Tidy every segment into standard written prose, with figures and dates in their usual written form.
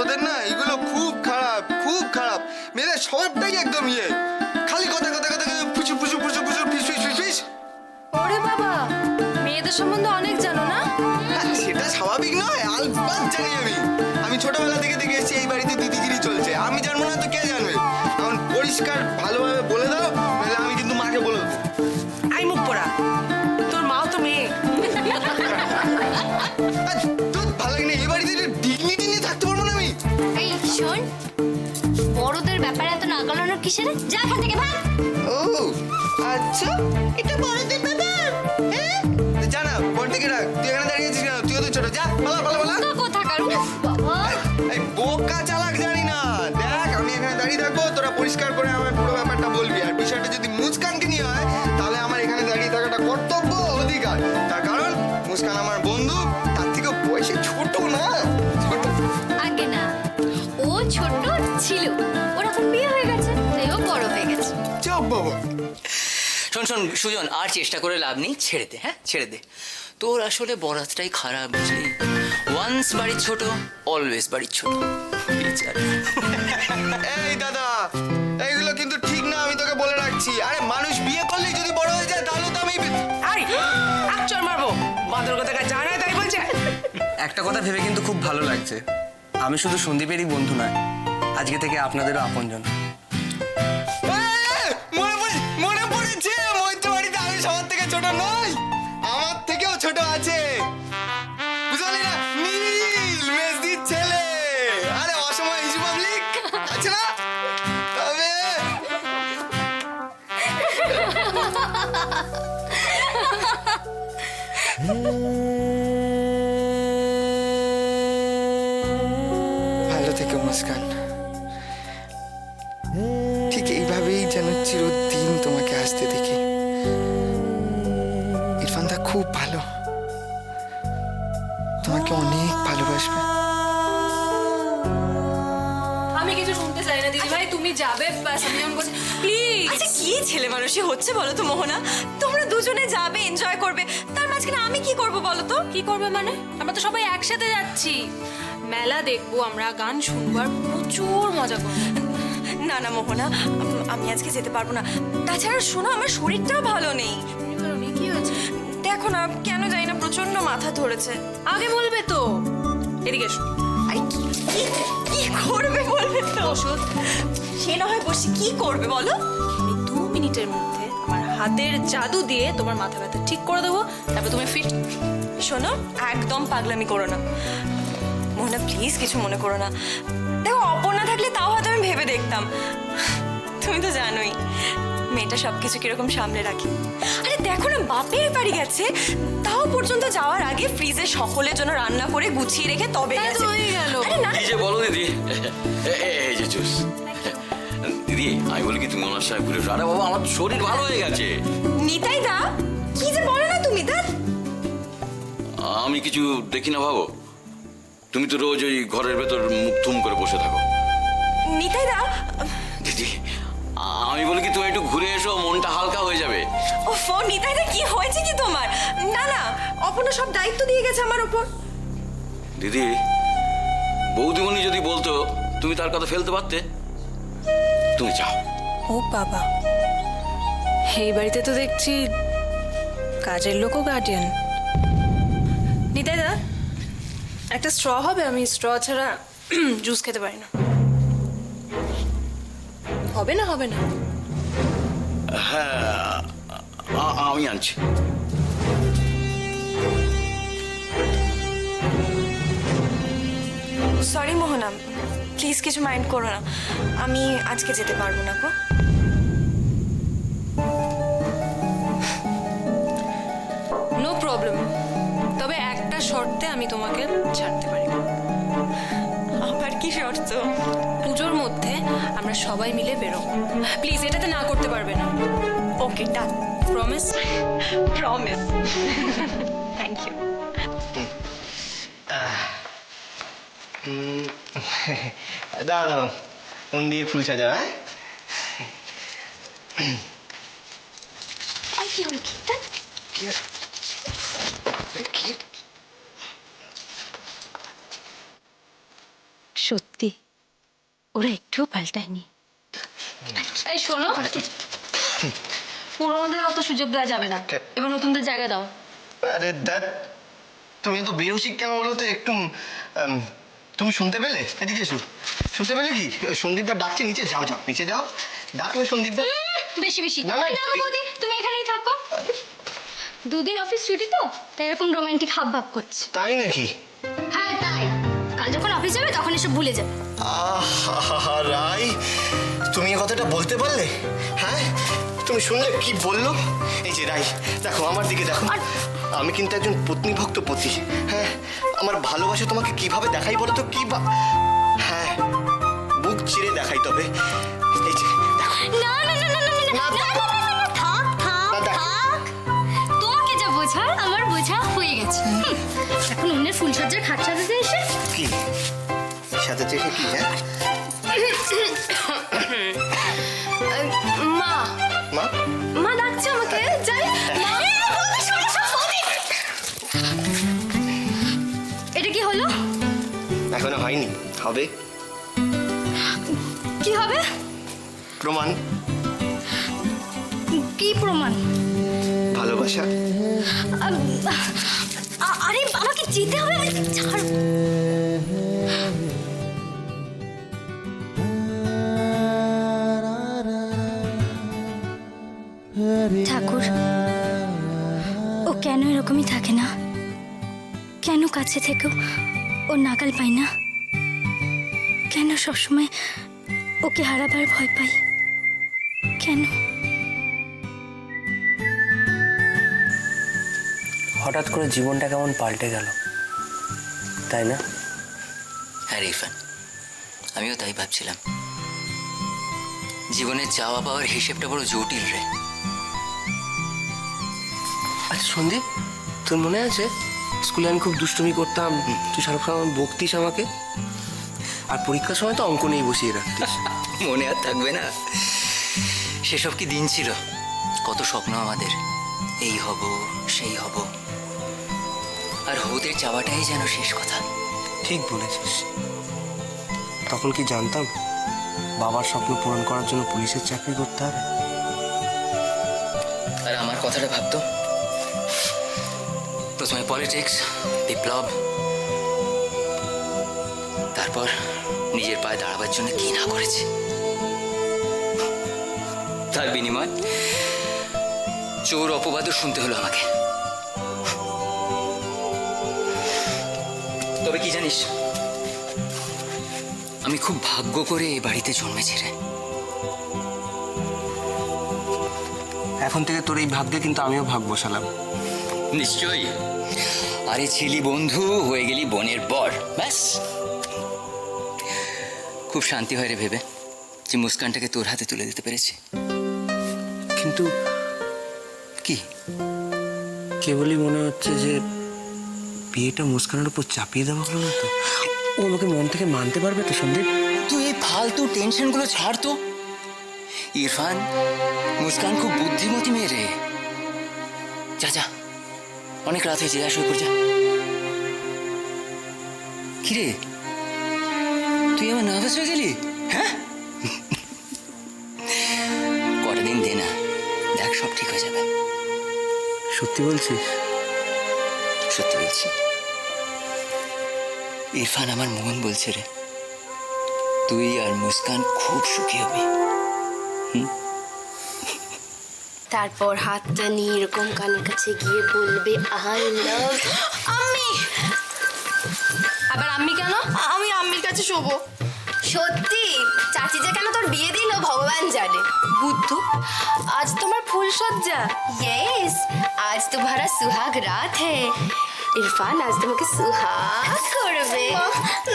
তোদের না এগুলো খুব খারাপ, খুব খারাপ। মেয়েদের স্বভাবটাই একদম খালি কথা কথা কথা ফুচু ফুচু ফুচু ফুচু ফিস ফিস ফিস ফিস। ওরে বাবা, মেয়েদের সম্বন্ধে অনেক জানো না? হ্যাঁ, সেটা স্বাভাবিক নয়, আলবাত জানি আমি। আমি ছোটবেলা থেকে দেখে এসেছি এই বাড়িতে দিদিগিরি চলছে। আমি জানবো না তো কে জানবে? এখন পরিষ্কার ভালোভাবে বলে দাও, নাহলে আমি কিন্তু মাকে বলে দেবো। আই মুখ পোড়া, তোর মাও তো মেয়ে। তোর ভালো লাগে না? এই বাড়িতে ডিগনিটি নিয়ে থাকতে পারবো না আমি? এই শোন, বড়দের ব্যাপারে এত নাগালানোর কিসের? যা এখান থেকে ভাগ। ও আচ্ছা, এটা বড়দের ব্যাপার। হ্যাঁ, জানা বড় থেকে রাখ। তুই এখানে দাঁড়িয়ে আছিস কেন? তুইও তো ছোট। যা পালা পালা পালা। কোথাকার বাবা, এই বোকা চালাক জানি না। দেখ, আমি এখানে দাঁড়িয়ে থাকবো, তোরা পরিষ্কার করে আমার পুরো ব্যাপারটা বলবি। আর বিষয়টা যদি মুস্কানকে নিয়ে হয়, তাহলে আমার এখানে দাঁড়িয়ে থাকাটা কর্তব্য, অধিকার। তার কারণ মুস্কান আমার বন্ধু, তার থেকে বয়সে ছোট না, ছোট। আগে না, ও ছোট ছিল, ওর এখন বিয়ে হয়ে গেছে, তাই ও বড় হয়ে গেছে। চপ বাবা। শোন শোন সুজন, আর চেষ্টা করে লাভ নেই, ছেড়ে দে। হ্যাঁ, ছেড়ে দে। তোর আসলে বরাতটাই খারাপ, বুঝলি? ওয়ান্স বাড়ির ছোট, অলওয়েজ বাড়ির ছোট। এই দাদা, এইগুলো কিন্তু ঠিক না, আমি তোকে বলে রাখছি। আরে মানুষ বিয়ে করলেই যদি বড় হয়ে যায়, তাহলে তো আমি আই চল মারবো, বাঁদর কথা জানায় তাই বলছে। একটা কথা ভেবে কিন্তু খুব ভালো লাগছে, আমি শুধু সন্দীপেরই বন্ধু নয়, আজকে থেকে আপনাদেরও আপনজন। মনে পড়েছে, মধ্য বাড়িতে আমি সবার থেকে ছোট নই, আমার থেকেও ছোট আছে। বুঝলি না? নীল মেজদির ছেলে। আরে অসময় ইস্যু পাবলিক আছে না? তবে ভালো থেকে মুস্কান, ঠিক এইভাবেই যেন চিরদিন তোমাকে আসতে দেখি। ইরফানদা খুব ভালো, তোমাকে অনেক ভালোবাসবে। আমি কিছু শুনতে চাই না দিদি ভাই, তুমি যাবে ব্যাস। আমি যেমন বলছি প্লিজ। আচ্ছা কি ছেলে মানুষই হচ্ছে বলো তো মোহনা? তোমরা দুজনে যাবে, এনজয় করবে, তার মাঝখানে আমি কি করব বলো তো? কি করবে মানে? আমরা তো সবাই একসাথে যাচ্ছি, মেলা দেখবো, আমরা গান শুনবো আর প্রচুর মজা করবো। না না মোহনা, আমি আজকে যেতে পারবো না। তাছাড়া শোনো, আমার শরীরটাও ভালো নেই। কি হয়েছে? দেখো না, কেন জানি না প্রচন্ড মাথা ধরেছে। আগে বলবে তো। এদিকে এসো। আরে কি কি করবে বলবে তো? ওষুধ সে না হয় বসে, কি করবে বলো? আমি 2 মিনিটের মধ্যে আমার হাতের জাদু দিয়ে তোমার মাথা ব্যথা ঠিক করে দেবো, তারপর তুমি ফিট। শোনো, একদম পাগলামি করো না মোহনা, প্লিজ কিছু মনে করো না। দেখো, অপর্ণা থাকলে তাও হয়তো আমি ভেবে দেখতাম। তুমি তো জানোই মেয়েটা সবকিছু কিরকম সামলে রাখে। আরে দেখো না, বাপের বাড়ি গেছে, তাও পর্যন্ত যাওয়ার আগে ফ্রিজে সকলের জন্য রান্না করে গুছিয়ে রেখে তবে গেছে। হয়ে গেল। আরে না, এই যে বলো দিদি, এই যে জুস। দিদি, আমি বলি কি তুমি ওনার সঙ্গে ঘুরে এসো। আরে বাবা, আমার শরীর ভালো হয়ে গেছে। নিতাই দা, কি যে বলো না তুমি। দা, আমি কিছু দেখি না ভাবো? তুমি তো রোজ ওই ঘরের ভেতর মুখ থুম করে বসে থাকো। নিতাই দা। দিদি, আমি বলি কি তুমি একটু ঘুরে এসো, মনটা হালকা হয়ে যাবে। ও ফোন, নিতাই দা কি হয়েছে কি তোমার? না না, অপর্ণা সব দায়িত্ব দিয়ে গেছে আমার উপর। দিদি, বৌদিমণি যদি বলতো, তুমি তার কথা ফেলতে পারতে। তুমি যাও। ও বাবা, এই বাড়িতে তো দেখছি কাজের লোকও গার্ডিয়ান। নিতাই দা, একটা স্ট্র হবে? আমি স্ট্র ছাড়া জুস খেতে পারি না। হবে না? হবে না? হ্যাঁ, আমি আনছি। সরি মোহনা, প্লিজ কিছু মাইন্ড করো না, আমি আজকে যেতে পারবো না গো। নো প্রবলেম, তবে একটা শর্তে আমি তোমাকে ছাড়তে পারি। আবার কি শর্ত? পুজোর মধ্যে আমরা সবাই মিলে বেরোবো, প্লিজ। এটাতে না করতে পারবে না? Okay, done. Promise? Promise. Thank you. দাঁড়াও, মন দিয়ে ফুল সাজা। সত্যি ওরা একটুও পাল্টায়নি। এই শোনো, পুরোনোদের অত সুযোগ দেওয়া যাবে না, এবার নতুনদের জায়গা দাও। আরে দেখ, তুমি তো বেরোসি কেন বলো তো একটু। তুমি শুনতে পেলে? এদিকে এসো। শুনতে পেলে কি? সন্দীপদা ডাকছে, নিচে যাও, যাও নিচে যাও, ডাকলে সন্দীপদা। বেশি বেশি না, না, দেখো বৌদি, তুমি এখানেই থাকো। দুদিন অফিস ছুটি তো, তাই এরকম রোমান্টিক হাব ভাব করছে। তাই নাকি? হ্যাঁ তাই, কাল যখন অফিস যাবে তখন এসব ভুলে যাবে। আহা রাই, তুমি এ কথাটা বলতে পারলে? হ্যাঁ, তুমি শুনলে কি বললো? এই যে রাই, দেখো আমার দিকে দেখো, আমি কিন্তু একজন পত্নী ভক্ত পতি। হ্যাঁ, আমার ভালোবাসা তোমাকে কিভাবে দেখাই বলো তো? কি বা, হ্যাঁ, বুক চিরে দেখাই তবে। এই যে দেখো। না না না না না না না, না, দেখো। না, না, না, থাক থাক না, দেখো। থাক, তোমাকে যা বোঝার আমার বোঝা হয়ে গেছে। এখন অন্যের ফুলসজ্জার খাট সাজাতে এসে কি সাথে চেয়ে কি? হ্যাঁ মা মা, মা ডাকছে আমাকে, যাই। মা, এটা কি হলো? এখনো হয়নি, হবে। কি হবে? প্রমাণ। কি প্রমাণ? ভালোবাসা। আরে আমাকে যেতে হবে, আমাকে ছাড়। ঠাকুর, ও কেন এরকমই থাকে না? কেন কাছে থেকেও ও নাগাল পাই না? কেন সবসময় ওকে হারাবার ভয় পাই? কেন? হঠাৎ করে জীবনটা কেমন পাল্টে গেল, তাই না? হ্যাঁ ইরফান, আমিও তাই ভাবছিলাম। জীবনের চাওয়া পাওয়ার হিসেবটা বড় জটিল রে। আচ্ছা সন্দীপ, তোর মনে আছে স্কুলে আমি খুব দুষ্টুমি করতাম, তুই সবসময় বকতিস আমাকে, আর পরীক্ষার সময় তো অঙ্ক নিয়ে বসিয়ে রাখতিস। মনে আর থাকবে না? সেসব কি দিন ছিল! কত স্বপ্ন আমাদের, এই হব সেই হব, আর হতে চাওয়াটাই যেন শেষ কথা। ঠিক বলেছিস। তখন কি জানতাম বাবার স্বপ্ন পূরণ করার জন্য পুলিশের চাকরি করতে হবে? আর আমার কথাটা ভাবতো, প্রথমে পলিটিক্স, বিপ্লব, তারপর নিজের পায়ে দাঁড়াবার জন্য কি না করেছে। তার বিনিময় চোর অপবাদও শুনতে হলো আমাকে। তবে কি জানিস, আমি খুব ভাগ্য করে এই বাড়িতে জন্মেছি রে। এখন থেকে তোর এই ভাগ্যে কিন্তু আমিও ভাগ বসালাম। নিশ্চয়ই। আরে ছিলি বন্ধু, হয়ে গেলি বোনের বর, ব্যাস। খুব শান্তি হয় রে ভেবে যে মুস্কানটাকে তোর হাতে তুলে দিতে পেরেছি। কিন্তু কি কেবলই মনে হচ্ছে যে বিয়েটা মুস্কানের উপর চাপিয়ে দেওয়া হলো না তো? ও আমাকে মন থেকে মানতে পারবে তো সন্দীপ? তুই এই ফালতু টেনশনগুলো ছাড় তো। ইরফান, মুস্কান খুব বুদ্ধিমতী মেয়ে রে। যা যা, অনেক রাত হয়েছে, যা শুয়ে পড় যা। কিরে, তুই আমার নার্ভাস হয়ে গেলি? হ্যাঁ, কটা দিন দে না, দেখ সব ঠিক হয়ে যাবে। সত্যি বলছিস? সত্যি বলছি। ইরফান, আমার মন বলছে রে, তুই আর মুস্কান খুব সুখী হবি। তারপর হাতটা নিয়ে এরকম কানের কাছে গিয়ে বলবে আই লাভ আম্মি। আবার আম্মি কেন? আমি আম্মির কাছে শোবো। সত্যি? চাচি যে কেন তোর বিয়ে দিল ভগবান জানে। বুদ্ধু, আজ তোমার ফুল সজ্জা। यस, आज तुम्हारा सुहाग रात है। इरफान आज তোমাকে সুহাগ করবে।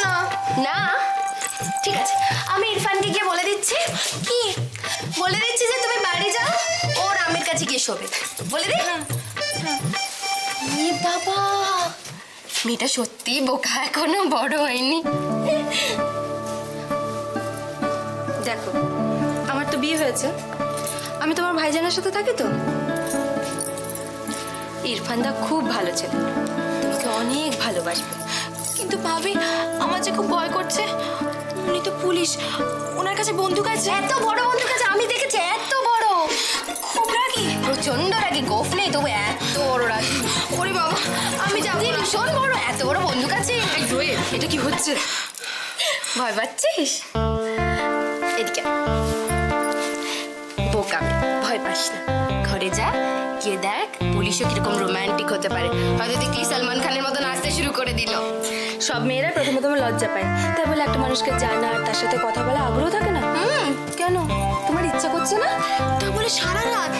না না, ঠিক আছে, আমি ইরফানকে গিয়ে বলে দিচ্ছি। কি বলে দিচ্ছি? যে তুমি বাড়ি যাও, ওর আম্মির কাছে গিয়ে শোবে। বলে দে। বাবা, মেয়েটা সত্যি বোকা, এখনো বড় হয়নি। দেখো, আমার তো বিয়ে হয়েছে, আমি তোমার ভাইজানের সাথে থাকি তো। ইরফানদা খুব ভালো ছেলে, তোমাকে অনেক ভালোবাসবে। কিন্তু ভাবি, আমার যে খুব ভয় করছে, পুলিশ, ওনার কাছে বন্দুক আছে। এত বড় বন্দুক আছে, আমি দেখেছি, এত বড়। খুব রাগি, প্রচন্ড রাগি, গোফ নেই তবু এত বড় রাগি। ওরে বাবা, আমি যাবো না। ভীষণ বড়, এত বড় বন্দুক আছে। এই দোয়ে, এটা কি হচ্ছে? ভয় পাচ্ছিস? এদিকে বোকা মেয়ে, ভয় পাস না। ঘরে যা, গিয়ে দেখ পুলিশও কিরকম রোমান্টিক হতে পারে। হয়তো দেখলি সালমান খানের মতো নাচতে শুরু করে দিল। সব মেয়েরা প্রথমে লজ্জা পায়, তাই বলে একটা মানুষকে জানা আর তার সাথে কথা বলা আগ্রহ থাকে না। কেন, তোমার ইচ্ছা করছে না? তা বলে সারা রাত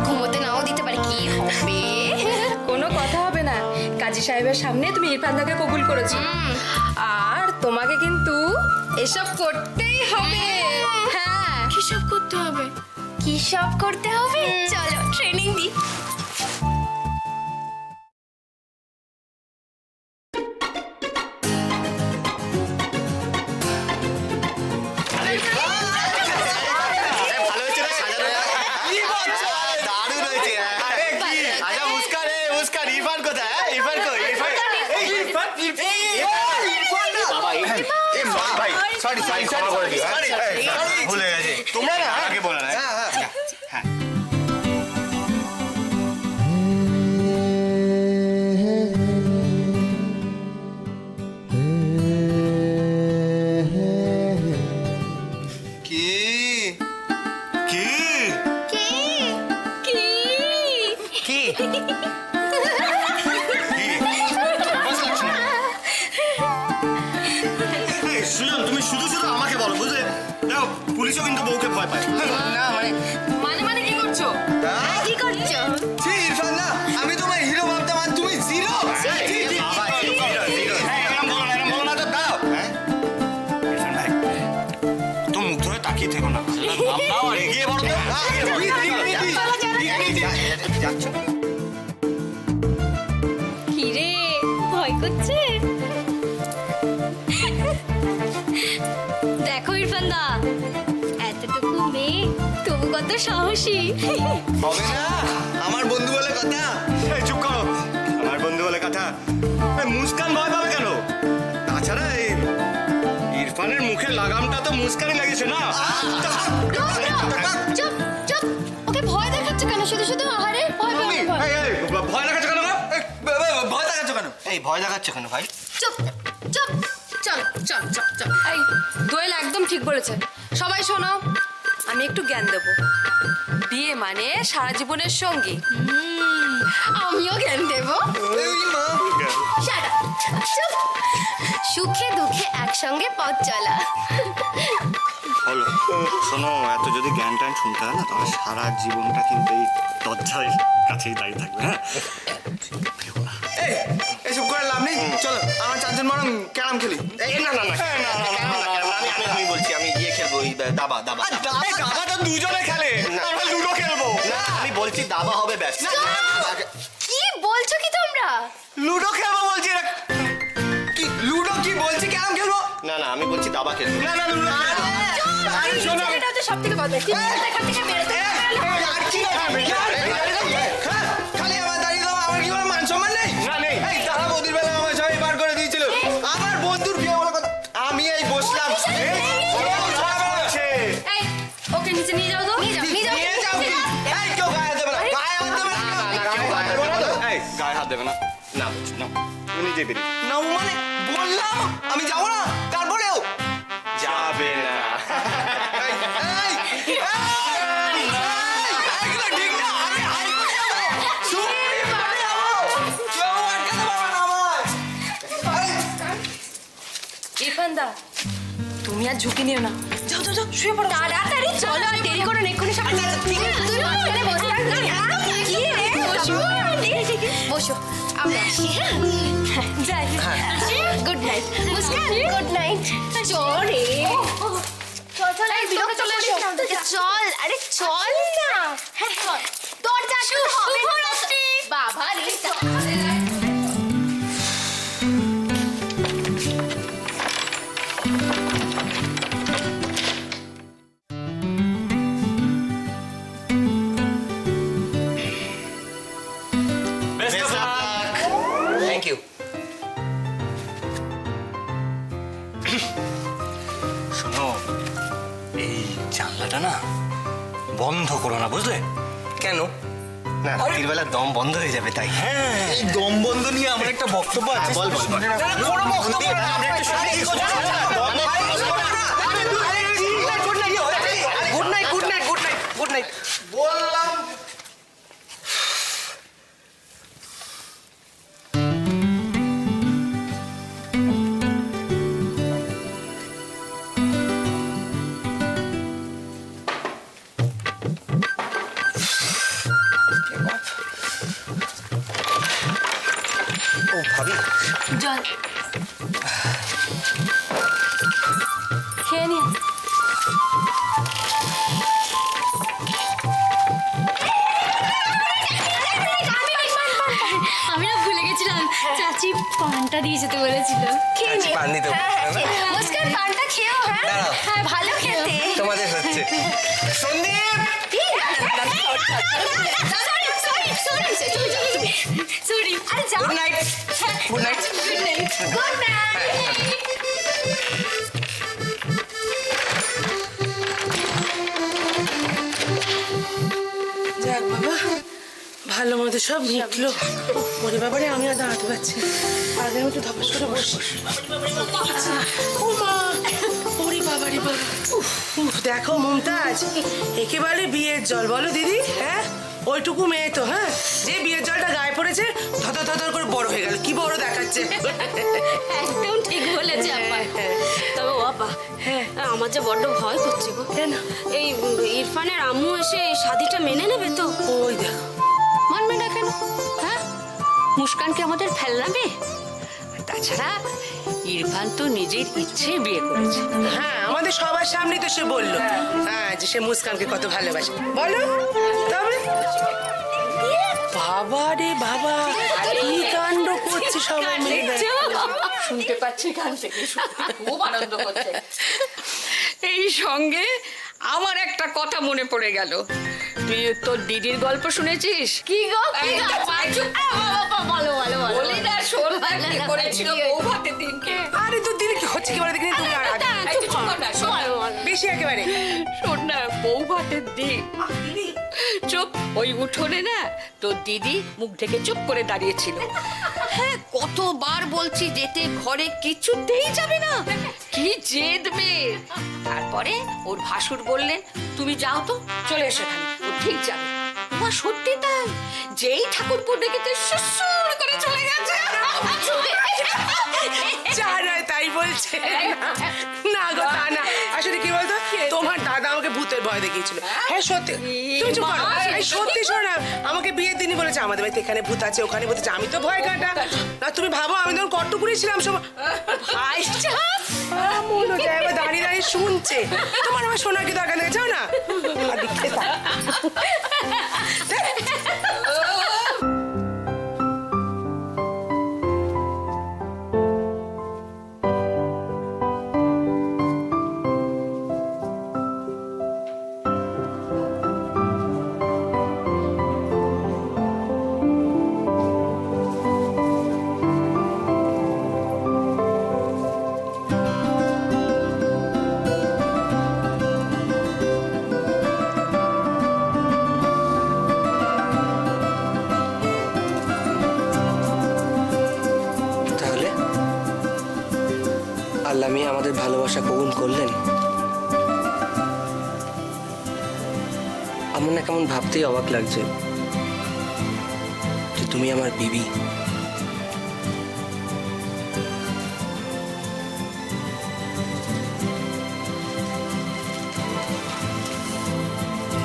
ঘুমোতে নাও দিতে পারে, কি হবে? কোনো কথা হবে না। কাজী সাহেবের সামনে তুমি ইরফানদাকে কবুল করেছো, আর তোমাকে কিন্তু এসব করতেই হবে। হ্যাঁ, কি সব করতে হবে? কি সব করতে হবে? চলো ট্রেনিং দিই। ভালো হয়েছে না সাজানো? দারুণ হয়েছে। আচ্ছা মুস্কান, মুস্কান, ইরফান কোথায়? ইরফান কই? ইরফান বাবা, ভাই সরি সরি ক্ষমা করে দিও। ভুলে গেছে। তোমরা না আগে বলো না। হ্যাঁ কি কি কি সুজন, তুমি শুধু শুধু আমাকে বলো, বুঝলে? দেখো পুলিশও কিন্তু বউকে ভয় পায়। না মানে কি করছো? কি করছো? ছি ইরফান না, আমি তোমায় হিরো ভাবতাম আর তুমি জিরো। বাবা, এরকম বলো না তো, দাও। ইরফান ভাই, তো মুগ্ধ হয়ে তাকিয়ে থেকো না। নাও আর এগিয়ে বলো তো। যাচ্ছ? কি রে, ভয় করছে? দেখো ইরফান দা, এতটুকু মেয়ে তবু কত সাহসী। হবে না, আমার বন্ধু বলে কথা। এই চুপ করো, আমার বন্ধু বলে কথা। মুস্কান ভয় পাবে কেন? তাছাড়া এই ইরফানের মুখে লাগামটা তো মুস্কানই লাগিয়েছে না। চুপ চুপ, ওকে ভয় দেখাচ্ছে কেন? শুধু শুধু আহারে ভয় পাবে। ভয় দেখাচ্ছ কেন? ভয় দেখাচ্ছ কেন? এই ভয় দেখাচ্ছ কেন ভাই? চুপ চুপ, চল চল চল চল। এই দোয়েল একদম ঠিক বলেছে। সবাই শোনো, আমি একটু জ্ঞান দেব। বিয়ে মানে সারা জীবনের সঙ্গী। আমিও জ্ঞান দেবো। এই মা, Shut up. চুপ। সুখে দুঃখে একসঙ্গে পথ চলা। হলো শোনো, এত যদি জ্ঞান ট্যান শুনতে হয় না, তাহলে সারা জীবনটা কিন্তু এই দরজার কাছেই দাঁড়িয়ে থাকবে। হ্যাঁ, এই এসব করে লাভ নেই, চলো আমরা চারজন বরং ক্যারাম খেলি। আমি বলছি আমি ইয়ে খেলবো, ওই দাবা। দাবাটা দুজনে খেলে, আমরা লুডো খেলবো। আমি বলছি দাবা হবে, ব্যাস। কি বলছো কি তোমরা? লুডো খেলবো বলছি। কি লুডো কি বলছি, ক্যারাম খেলবো? না আমি বলছি দাবা খেলবো। না লুডো এটা হচ্ছে সব থেকে বদমাইশ। এখান থেকে বেরোতে খালি আমার দাঁড়িয়ে দাও, আমার কি কোনো মান সম্মান নেই? না, নেই। এই তারা বদির বেলা আমার সবাই বার করে দিয়েছিল। আমার বন্ধুর বিয়ে বলে কথা, আমি এই বসলাম। এই ওকে নিচে নিয়ে যাও তো। নিয়ে যাও কি? এই কেউ গায়ে দেবে না, গায়ে হাত দেবে না। গায়ে হাত দেবে না। না বলছি না, তুমি নিজে বেরিয়ে না মানে বললাম আমি যাবো না, তারপরেও যাবে না। এই, এই, এইগুলো ঠিক না, আমি হাইকোর্টে যাবো, সুপ্রিম কোর্টে যাবো, কেউ আটকাতে পারবে না আমায়। ইরফান দা, তুমি আর ঝুঁকি নিও না। যাও যাও যাও, শুয়ে পড়ো। তাড়াতাড়ি চলো, আর দেরি করো না, এক্ষুনি সব এখানে বসে থাকবে। কি রে? বসো, আমরা আসি। হ্যাঁ, যাই। Good night Muskan, good night. চল রে, চল চল, এই বিরক্ত চলে এসো। চল, আরে চল না। হ্যাঁ চল, দরজা শুভরাত্রি। বাবা রে, থ্যাংক ইউ। শোনো, এই জানলাটা না বন্ধ করো না, বুঝলে? কেন? না রাত্রির বেলা দম বন্ধ হয়ে যাবে তাই। হ্যাঁ, এই দম বন্ধ নিয়ে আমার একটা বক্তব্য আছে। বল বল বল। কোনো বক্তব্য না, আমরা একটু শুনি। Good night, good night, good night, good night. বললাম ও ভাবি, জল খেয়ে নিন। আমি না ভুলে গেছিলাম চাচি পানটা দিয়ে যেতে বলেছিল খেয়ে নে। পান দিতে হবে। মুস্কান পানটা খেও, হ্যাঁ দাঁড়াও। হ্যাঁ ভালো খেতে। তোমাদের হচ্ছে। সন্দীপ! সরি আরে যাও। Good night, good night. Good night. যাক বাবা, ভালো মতো সব মিটলো। ওরে বাবারে, আমি আর দাঁড়াতে পারছি না। আগের মতো ধপাস করে বসি। ও মা, ওরে বাবারে বাবা। উফ, দেখো মুমতাজ, একেবারে বিয়ের জল, বলো দিদি? হ্যাঁ, ওইটুকু মেয়ে তো, হ্যাঁ, যে বিয়ের জলটা গায়ে পড়েছে ধতর ধতর করে বড় হয়ে গেল। কি বড় দেখাচ্ছে। একদম ঠিক বলেছে আপা। তবে ও আপা, হ্যাঁ। আমার যে বড্ড ভয় করছে গো। কেন? এই ইরফানের আম্মু এসে এই শাদিটা মেনে নেবে তো? ওই দেখো। মানবে না কেন? হ্যাঁ, মুস্কানকে আমাদের ফেলনাবে। তাছাড়া ইরফান তো নিজের ইচ্ছে বিয়ে করেছে। হ্যাঁ, আমাদের সবার সামনেই তো সে বললো, হ্যাঁ, যে সে মুস্কানকে কত ভালোবাসে। বলো তবে। বাবা রে বাবা, কি কাণ্ড করছে সবাই মিলে। শুনতে পাচ্ছি গান থেকে, খুব আনন্দ হচ্ছে। এই সঙ্গে আমার একটা কথা মনে পড়ে গেল। তুই তোর দিদির গল্প শুনেছিস? কি গো? কি এই, গো? বলো বলো বলো। বলি না, শোন না, কি করেছিল বউ ভাতের দিনকে। আরে তোর দিদি কি হচ্ছে, কি বলে দেখিনি তুমি? আর এই, তুই চুপ কর না, শোন না। বেশি একেবারে। শোন না, বউ ভাতের দিন। চুপ, ওই উঠোনে না তোর দিদি মুখ ঢেকে চুপ করে দাঁড়িয়েছিল। হ্যাঁ, কতবার বলছি যেতে, ঘরে কিছুতেই যাবে না। কি জেদ মেয়ে। তারপরে ওর ভাসুর বললেন, তুমি যাও তো, চলে এসো এখানে, ও ঠিক যাবে। মা সত্যি তাই, যেই ঠাকুরপুর দেখেতে সুসুর করে চলে গেছে। যা নয় তাই বলছে। না গো, তা না। আসলে কি বলতো, তোমার দাদা আমাকে ভূতের ভয় দেখিয়েছিল। হ্যাঁ সত্যি, তুমি চুপ করো। এই সত্যি শোনো না, আমাকে বিয়ের দিনই বলেছে আমাদের বাড়িতে এখানে ভূত আছে, ওখানে ভূত আছে। আমি তো ভয় কাটা না। তুমি ভাবো আমি তখন কট্টুকুড়ি ছিলাম সব। ভাই মনে যায় এবার দাঁড়িয়ে দাঁড়িয়ে শুনছে। তোমার আমার শোনার কি দরকার নেই, যাও না। আর লিখে থাক। তাহলে আল্লাহ মিয়া আমাদের ভালোবাসা কবুল করলেন। আমার না কেমন ভাবতেই অবাক লাগছে যে তুমি আমার বিবি।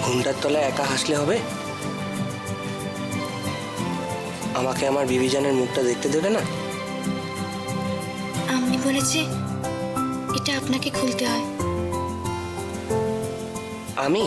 ঘুমটার তলায় একা হাসলে হবে? আমাকে আমার বিবিজানের মুখটা দেখতে দেবে না? আমি বলেছি এটা আপনাকে খুলতে হয়। আমি